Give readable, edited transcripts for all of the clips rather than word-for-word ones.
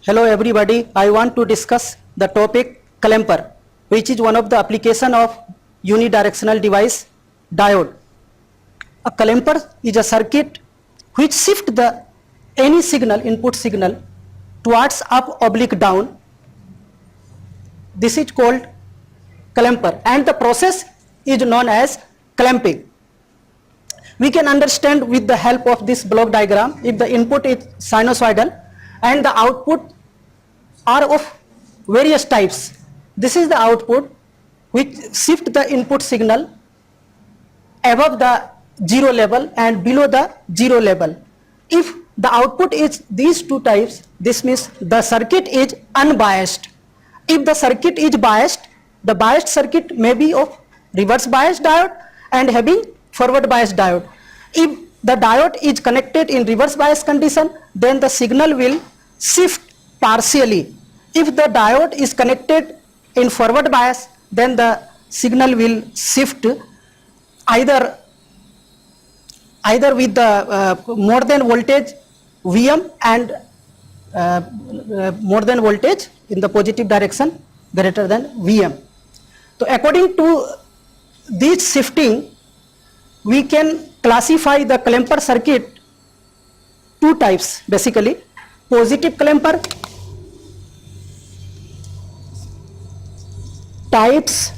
Hello everybody, I want to discuss the topic clamper, which is one of the application of unidirectional device diode. A clamper is a circuit which shift the any signal, input signal, towards up oblique down. This is called clamper and the process is known as clamping. We can understand with the help of this block diagram if the input is sinusoidal and the output are of various types. This is the output which shift the input signal above the zero level and below the zero level. If the output is these two types, this means the circuit is unbiased. If the circuit is biased, the biased circuit may be of reverse bias diode and having forward bias diode. If the diode is connected in reverse bias condition, then the signal will shift partially. If the diode is connected in forward bias, then the signal will shift either with the more than voltage Vm and more than voltage in the positive direction greater than Vm. So according to this shifting, we can classify the clamper circuit two types basically: positive clamper, types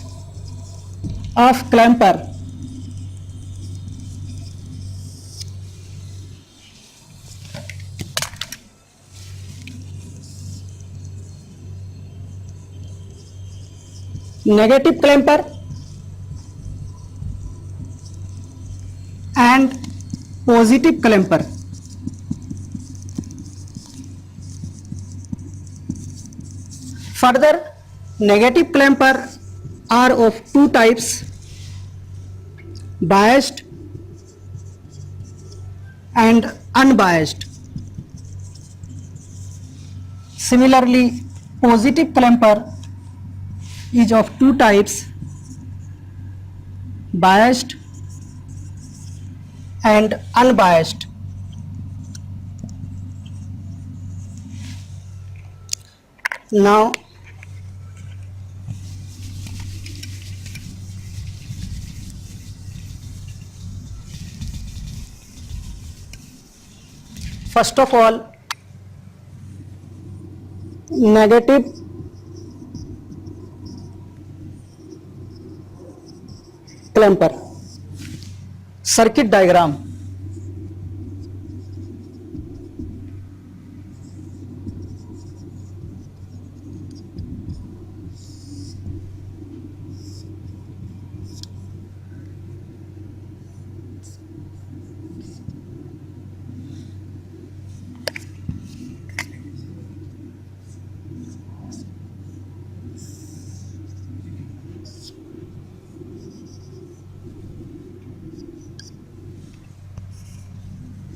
of clamper. Negative clamper and positive clamper. Further, negative clamper are of two types: biased and unbiased. Similarly, positive clamper is of two types: biased and unbiased. Now first of all, negative clamper circuit diagram.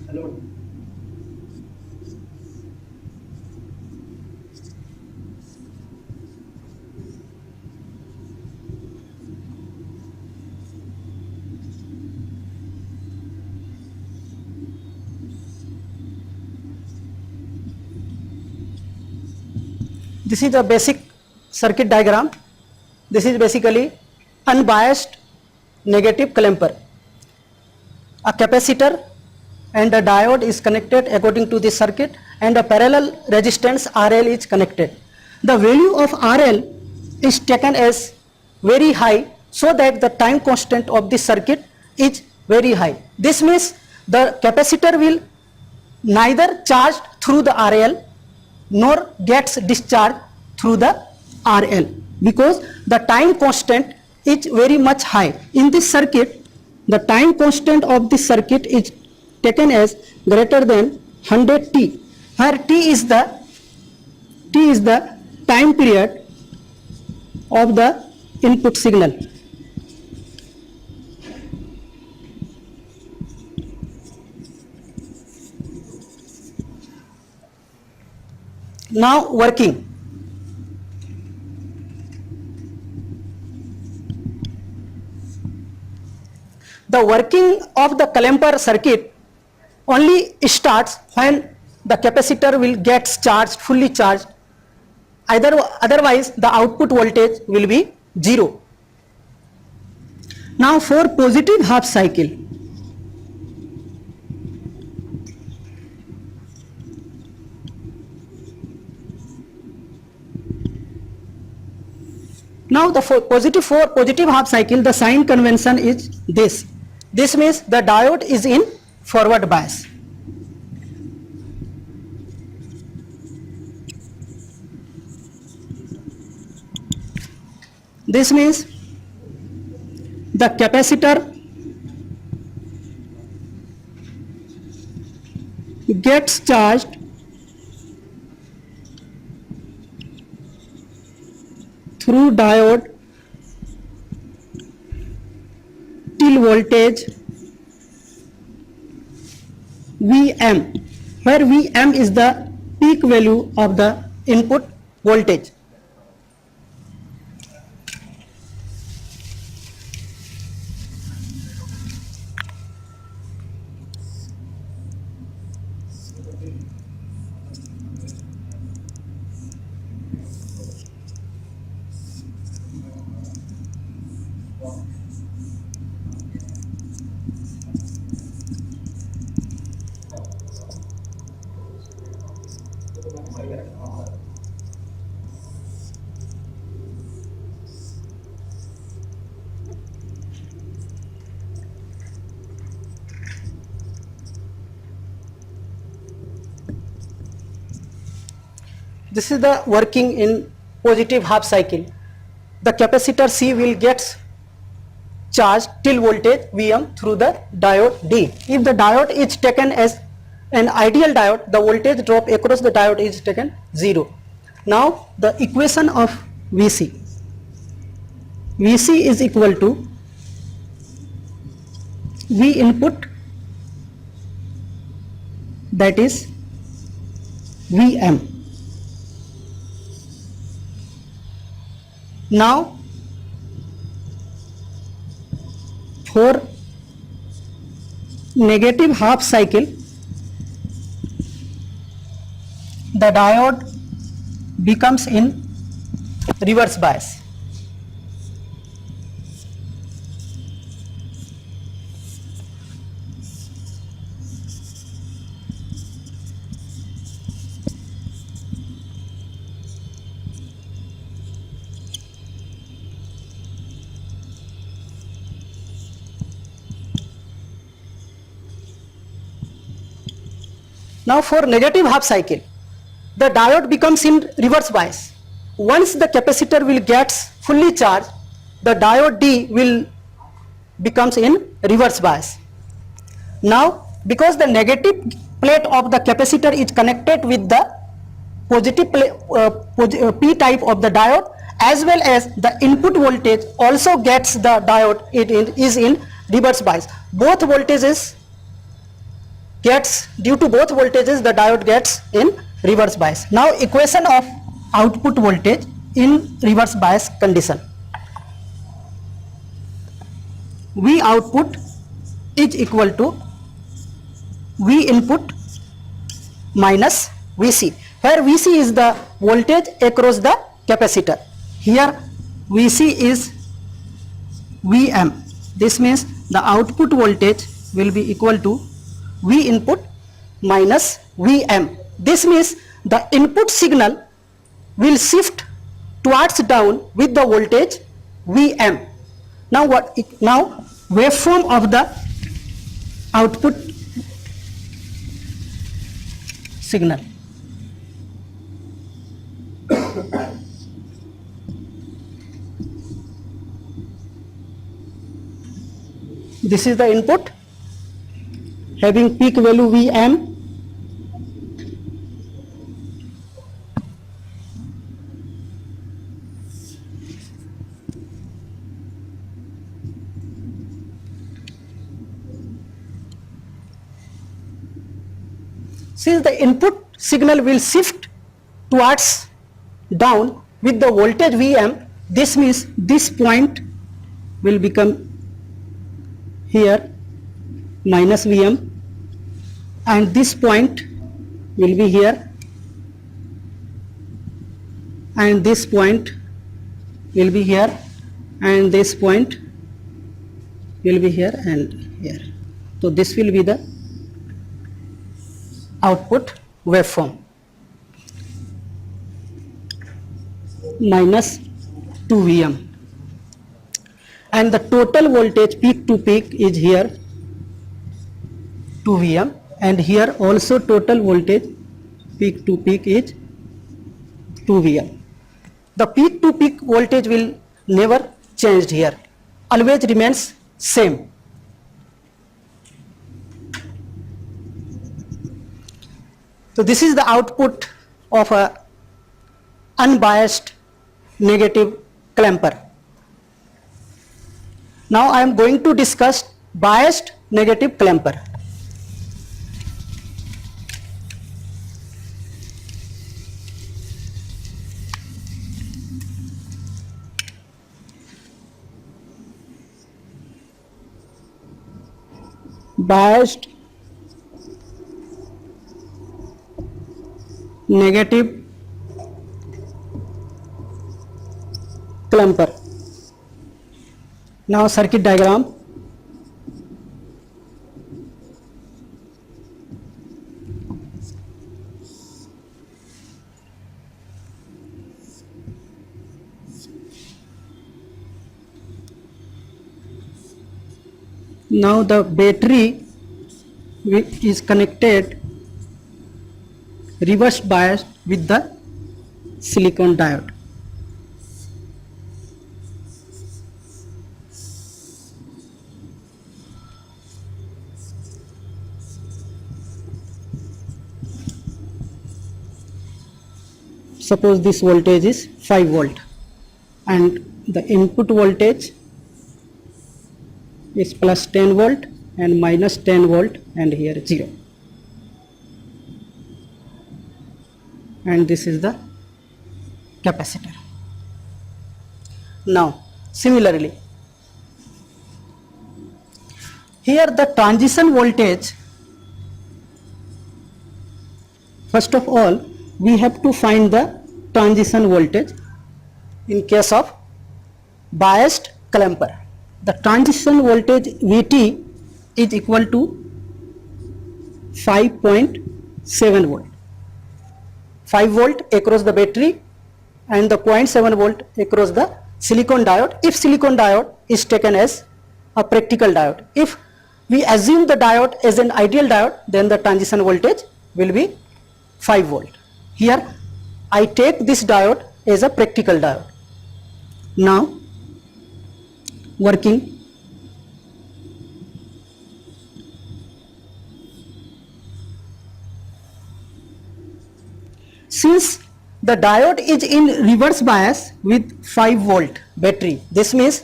Hello. This is the basic circuit diagram. This is basically unbiased negative clamper. A capacitor and a diode is connected according to this circuit, and a parallel resistance RL is connected. The value of RL is taken as very high so that the time constant of this circuit is very high. This means the capacitor will neither charge through the RL nor gets discharged through the RL because the time constant is very much high. In this circuit, the time constant of this circuit is taken as greater than 100 t, where t is the time period of the input signal. Now working. The working of the clamper circuit only starts when the capacitor will get charged, fully charged. Otherwise the output voltage will be 0. Now for positive half cycle, now for positive half cycle, the sign convention is this. This means the diode is in forward bias. This means the capacitor gets charged through diode till voltage Vm, where Vm is the peak value of the input voltage. This is the working in positive half cycle. The capacitor C will get charged till voltage Vm through the diode D. If the diode is taken as an ideal diode, the voltage drop across the diode is taken 0. Now the equation of Vc. Vc is equal to V input, that is Vm. Now for negative half cycle, the diode becomes in reverse bias. Now for negative half cycle, the diode becomes in reverse bias. Once the capacitor will gets fully charged, the diode D will becomes in reverse bias. Now because the negative plate of the capacitor is connected with the positive P type of the diode, as well as the input voltage also gets the diode, it is in reverse bias. Both voltages gets, due to both voltages the diode gets in reverse bias. Now equation of output voltage in reverse bias condition. V output is equal to V input minus Vc, where Vc is the voltage across the capacitor. Here Vc is Vm. This means the output voltage will be equal to V input minus Vm. This means the input signal will shift towards down with the voltage Vm. Now now waveform of the output signal. This is the input having peak value Vm. Since the input signal will shift towards down with the voltage Vm, this means this point will become here minus Vm, and this point will be here, and this point will be here, and this point will be here and here. So this will be the output waveform. Minus 2 Vm, and the total voltage peak to peak is here 2 Vm, and here also total voltage peak to peak is 2 Vm. The peak to peak voltage will never changed here, always remains same. So this is the output of a unbiased negative clamper. Now I am going to discuss biased negative clamper. Biased negative clamper. Now circuit diagram. Now the battery which is connected reverse biased with the silicon diode. Suppose this voltage is 5 volt and the input voltage is plus 10 volt and minus 10 volt and here 0, and this is the capacitor. Now similarly here the transition voltage, first of all we have to find the transition voltage in case of biased clamper. The transition voltage Vt is equal to 5.7 volt. 5 volt across the battery and the 0.7 volt across the silicon diode, if silicon diode is taken as a practical diode. If we assume the diode as an ideal diode, then the transition voltage will be 5 volt. Here I take this diode as a practical diode. Now working. Since the diode is in reverse bias with 5 volt battery, this means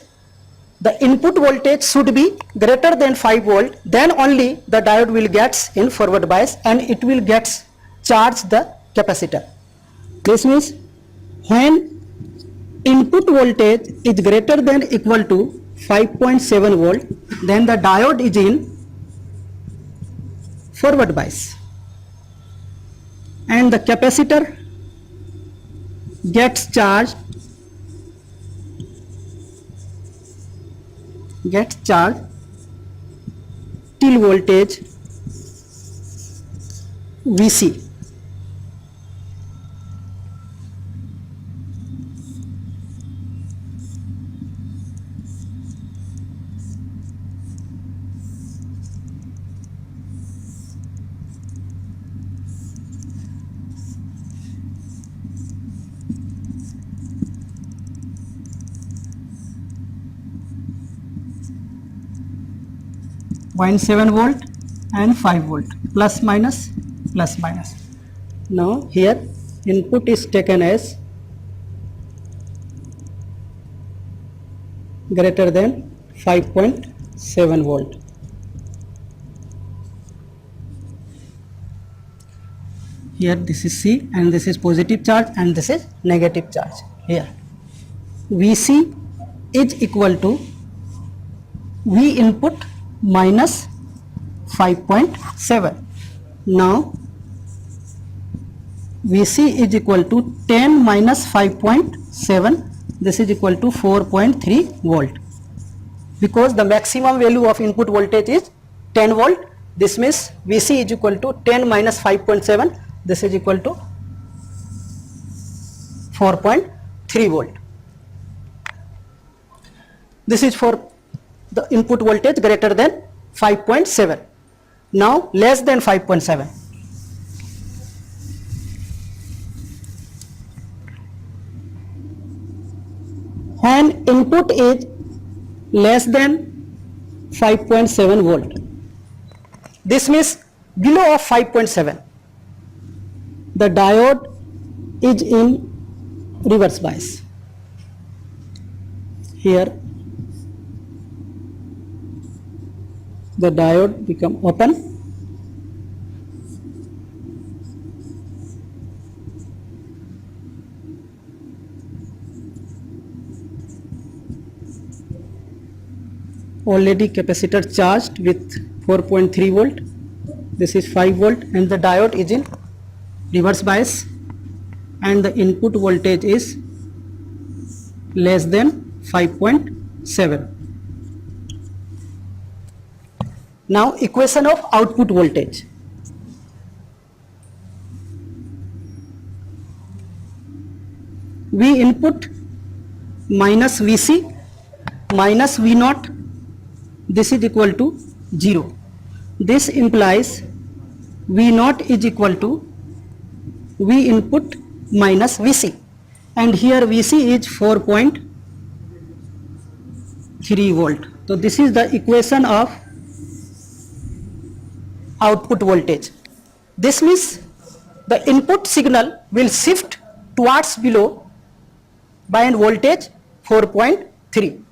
the input voltage should be greater than 5 volt, then only the diode will gets in forward bias and it will gets charge the capacitor. This means when input voltage is greater than equal to 5.7 volt, then the diode is in forward bias and the capacitor gets charged till voltage Vc. .7 volt and 5 volt plus minus. Now here input is taken as greater than 5.7 volt. Here this is C and this is positive charge and this is negative charge. Here Vc is equal to V input minus 5.7. Now Vc is equal to 10 minus 5.7, this is equal to 4.3 volt. Because the maximum value of input voltage is 10 volt, this means Vc is equal to 10 minus 5.7, this is equal to 4.3 volt. This is for the input voltage greater than 5.7. Now less than 5.7. When input is less than 5.7 volt, this means below of 5.7, the diode is in reverse bias. Here the diode become open, already capacitor charged with 4.3 volt, this is 5 volt, and the diode is in reverse bias, and the input voltage is less than 5.7. Now equation of output voltage. V input minus Vc minus V naught, this is equal to 0. This implies V naught is equal to V input minus Vc, and here Vc is 4.3 volt. So this is the equation of output voltage. This means the input signal will shift towards below by an voltage 4.3.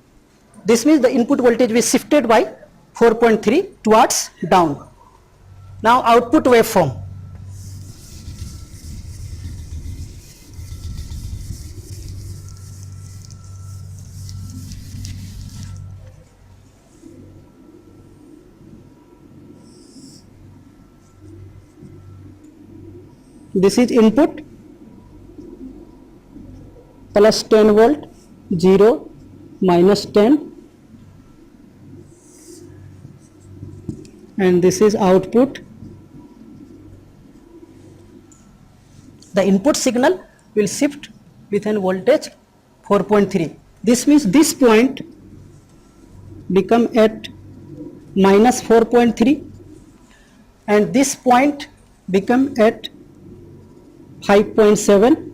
This means the input voltage will shifted by 4.3 towards down. Now output waveform. This is input plus 10 volt, 0, minus 10, and this is output. The input signal will shift with an voltage 4.3. This means this point become at minus 4.3, and this point become at 5.7.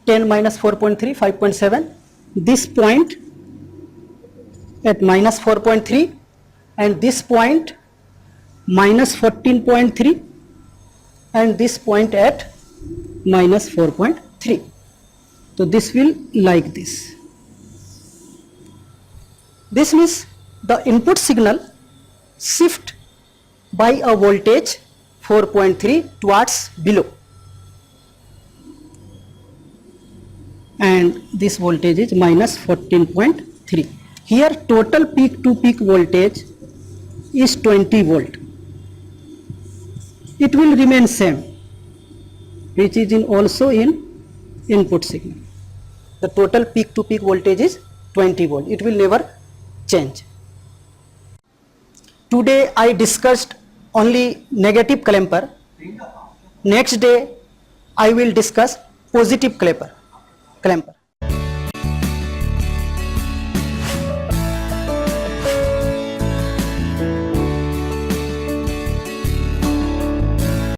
10 minus 4.3, 5.7. This point at minus 4.3, and this point minus 14.3, and this point at minus 4.3. So this will like this. This means the input signal shift by a voltage 4.3 towards below, and this voltage is minus 14.3. Here total peak to peak voltage is 20 volt. It will remain same, which is also in input signal. The total peak to peak voltage is 20 volt. It will never change. Today I discussed only negative clamper. Next day I will discuss positive clamper.